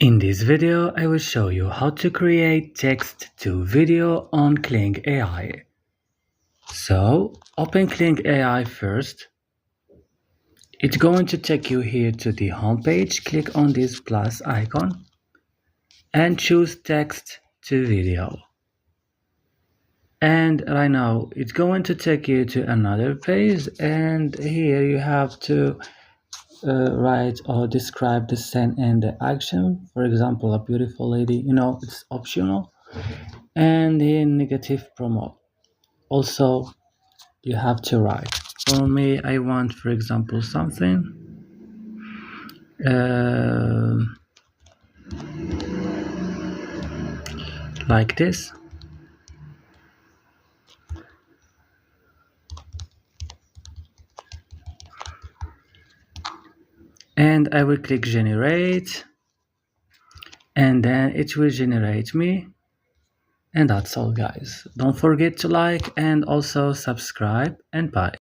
In this video, I will show you how to create text to video on KLING AI. So, open KLING AI first. It's going to take you here to the home page. Click on this plus icon and choose text to video. And right now, it's going to take you to another page, and here you have to write or describe the scene and the action. For example, a beautiful lady, it's optional. And the negative promote. Also, you have to write. For me, I want, for example, something like this. And I will click generate, and then it will generate me. And that's all, guys. Don't forget to like and also subscribe, and bye.